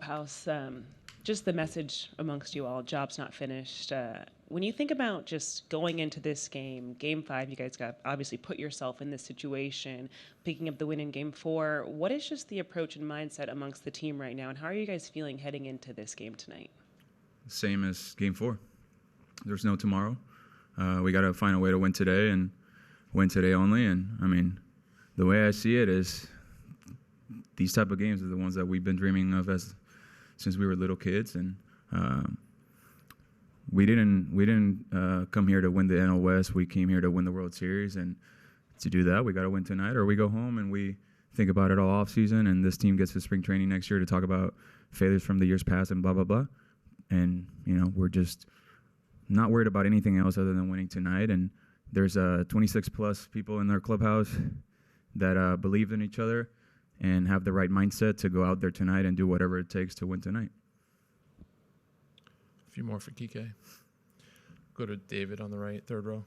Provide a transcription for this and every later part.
clubhouse, just the message amongst you all, job's not finished. When you think about just going into this game, Game 5, you guys got obviously put yourself in this situation, picking up the win in Game 4. What is just the approach and mindset amongst the team right now, and how are you guys feeling heading into this game tonight? Same as Game 4. There's no tomorrow. We got to find a way to win today and win today only. And, I mean, the way I see it is these type of games are the ones that we've been dreaming of since we were little kids. And we didn't come here to win the NL West. We came here to win the World Series. And to do that, we got to win tonight, or we go home and we think about it all off season. And this team gets to spring training next year to talk about failures from the years past and blah, blah, blah. And, you know, we're just not worried about anything else other than winning tonight. And there's 26-plus people in their clubhouse that believe in each other and have the right mindset to go out there tonight and do whatever it takes to win tonight. A few more for Kiké. Go to David on the right, third row.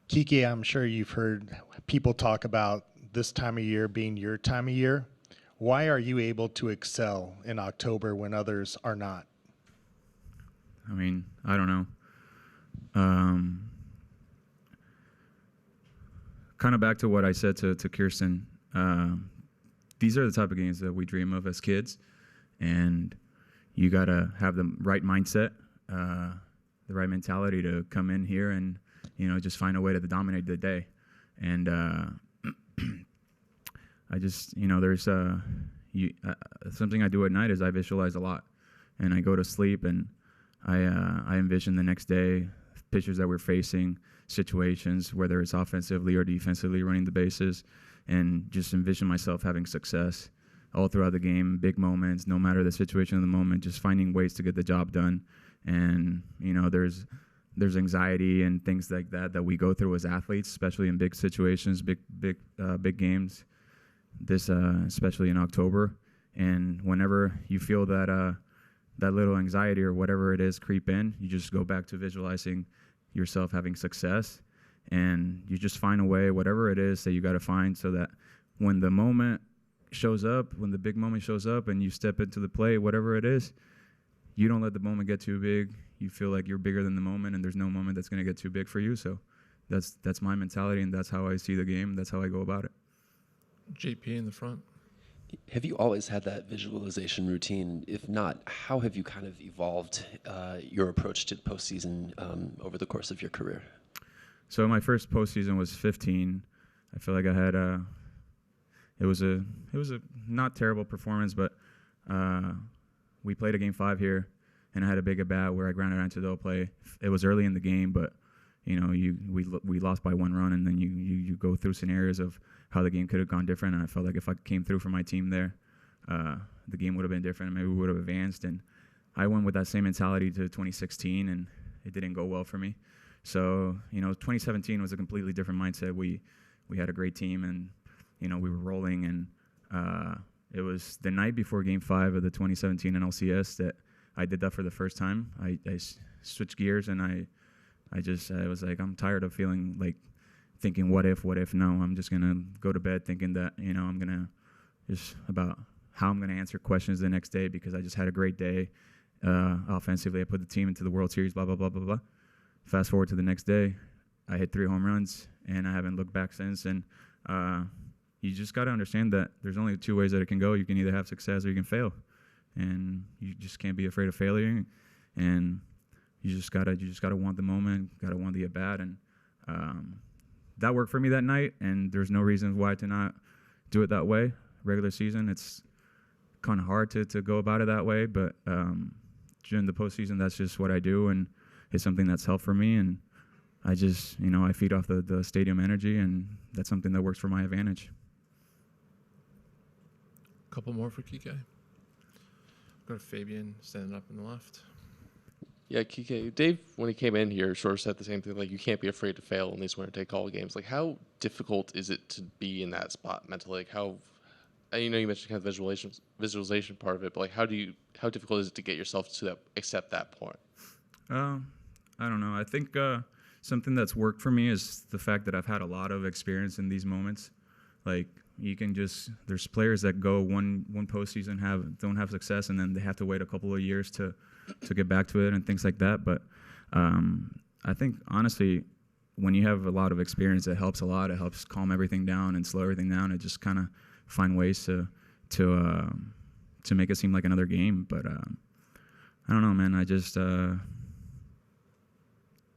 Kiké, I'm sure you've heard people talk about this time of year being your time of year. Why are you able to excel in October when others are not? I mean, I don't know. Kind of back to what I said to Kirsten. These are the type of games that we dream of as kids, and you got to have the right mindset, the right mentality to come in here and, you know, just find a way to dominate the day. And I just, you know, there's something I do at night is I visualize a lot, and I go to sleep and I envision the next day, pitchers that we're facing, situations, whether it's offensively or defensively, running the bases, and just envision myself having success all throughout the game, big moments, no matter the situation of the moment, just finding ways to get the job done. And, you know, there's anxiety and things like that we go through as athletes, especially in big situations, big games, especially in October. And whenever you feel that little anxiety or whatever it is creep in, you just go back to visualizing yourself having success, and you just find a way, whatever it is that you got to find, so that when the moment shows up, when the big moment shows up and you step into the play, whatever it is, you don't let the moment get too big. You feel like you're bigger than the moment, and there's no moment that's going to get too big for you. So that's my mentality, and that's how I see the game. That's how I go about it. JP in the front. Have you always had that visualization routine? If not, how have you kind of evolved your approach to the postseason over the course of your career? So my first postseason was 15. I feel like I had it was a not terrible performance, but we played a Game 5 here, and I had a big at bat where I grounded out into the play. It was early in the game, but you know, we lost by 1 run, and then you go through scenarios of how the game could have gone different. And I felt like if I came through for my team there, the game would have been different. Maybe we would have advanced. And I went with that same mentality to 2016, and it didn't go well for me. So, you know, 2017 was a completely different mindset. We had a great team, and you know, we were rolling. And it was the night before Game 5 of the 2017 NLCS that I did that for the first time. I switched gears, and I was like, I'm tired of feeling like thinking, what if? No, I'm just going to go to bed thinking that, you know, I'm going to just about how I'm going to answer questions the next day, because I just had a great day. Offensively, I put the team into the World Series, blah, blah, blah, blah, blah. Fast forward to the next day, I hit 3 home runs, and I haven't looked back since. And you just got to understand that there's only 2 ways that it can go. You can either have success or you can fail. And you just can't be afraid of failure. And you just gotta want the moment, gotta want the at bat, and that worked for me that night. And there's no reason why to not do it that way. Regular season, it's kind of hard to go about it that way, but during the postseason, that's just what I do, and it's something that's helped for me. And I just, you know, I feed off the stadium energy, and that's something that works for my advantage. A couple more for Kiké. Go to Fabian, standing up on the left. Yeah, Kiké, Dave, when he came in here, sort of said the same thing, like, you can't be afraid to fail in these winner-take-all games. Like, how difficult is it to be in that spot mentally? Like, how, you know, you mentioned kind of the visualization part of it, but, like, how difficult is it to get yourself to accept that point? I don't know. I think something that's worked for me is the fact that I've had a lot of experience in these moments. Like you can just there's players that go one postseason don't have success, and then they have to wait a couple of years to get back to it and things like that. But I think honestly, when you have a lot of experience, it helps a lot. It helps calm everything down and slow everything down. And just kind of find ways to make it seem like another game. But I don't know, man. I just do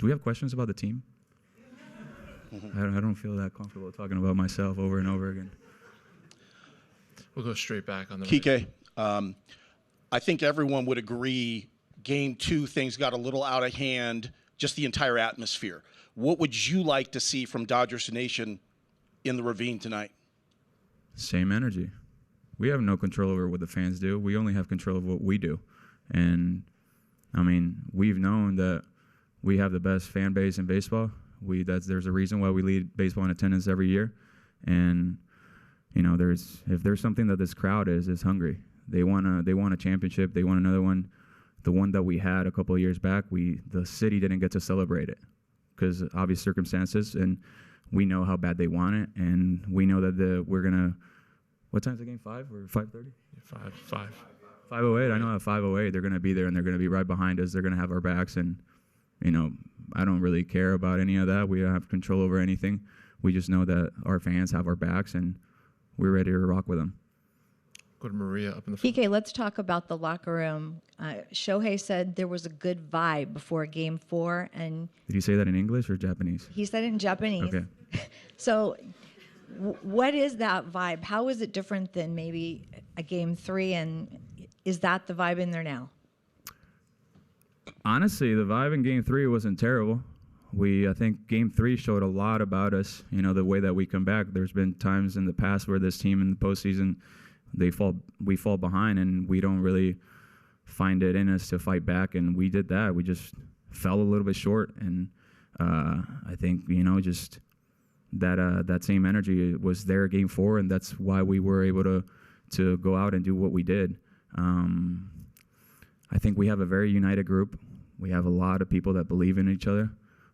we have questions about the team? I don't feel that comfortable talking about myself over and over again. We'll go straight back on the Kiké, I think everyone would agree Game 2, things got a little out of hand, just the entire atmosphere. What would you like to see from Dodgers Nation in the Ravine tonight? Same energy. We have no control over what the fans do. We only have control of what we do. And, I mean, we've known that we have the best fan base in baseball. There's a reason why we lead baseball in attendance every year. And, you know, if there's something that this crowd is hungry. They want a championship. They want another one. The one that we had a couple of years back, the city didn't get to celebrate it because of obvious circumstances, and we know how bad they want it, and we know that we're gonna. What time's the game? 5 or 5:30? 5. 5:08. I know at 5:08 they're gonna be there, and they're gonna be right behind us. They're gonna have our backs, and you know, I don't really care about any of that. We don't have control over anything. We just know that our fans have our backs, and we're ready to rock with them. Go to Maria up in the front. PK, let's talk about the locker room. Shohei said there was a good vibe before Game 4, and Did you say that in English or Japanese? he said it in Japanese. Okay. So, what is that vibe? How is it different than maybe a Game 3, and is that the vibe in there now? Honestly, the vibe in Game 3 wasn't terrible. I think Game 3 showed a lot about us. You know, the way that we come back. There's been times in the past where this team in the postseason, we fall behind, and we don't really find it in us to fight back. And we did that. We just fell a little bit short. And I think, you know, just that same energy was there Game 4, and that's why we were able to go out and do what we did. I think we have a very united group. We have a lot of people that believe in each other.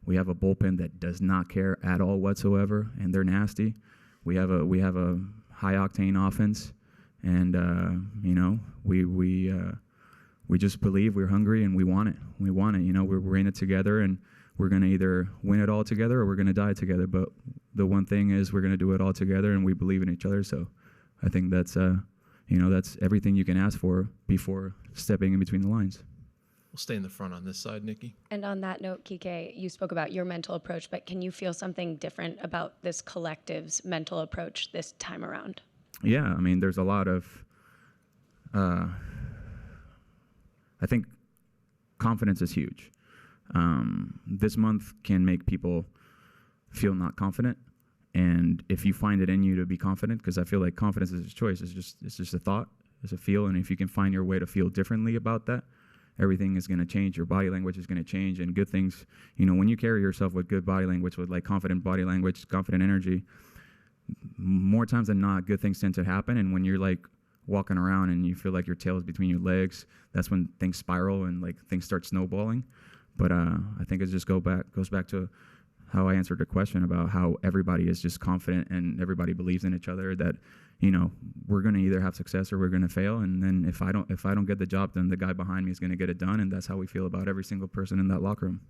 We have a bullpen that does not care at all whatsoever, and they're nasty. We have a high octane offense, and you know, we just believe, we're hungry, and we want it. We want it. You know, we're in it together, and we're gonna either win it all together or we're gonna die together. But the one thing is, we're gonna do it all together, and we believe in each other. So I think that's you know, that's everything you can ask for before stepping in between the lines. We'll stay in the front on this side, Nikki. And on that note, Kiké, you spoke about your mental approach, but can you feel something different about this collective's mental approach this time around? Yeah, I mean, there's a lot of, I think confidence is huge. This month can make people feel not confident. And if you find it in you to be confident, because I feel like confidence is a choice, it's just a thought, it's a feel. And if you can find your way to feel differently about that, everything is going to change. Your body language is going to change, and good things, you know, when you carry yourself with good body language, with like confident body language, confident energy, more times than not, good things tend to happen. And when you're like walking around and you feel like your tail is between your legs, that's when things spiral and like things start snowballing. But I think it just goes back to how I answered the question about how everybody is just confident and everybody believes in each other, that, you know, we're going to either have success or we're going to fail. And then if I don't get the job done, the guy behind me is going to get it done. And that's how we feel about every single person in that locker room.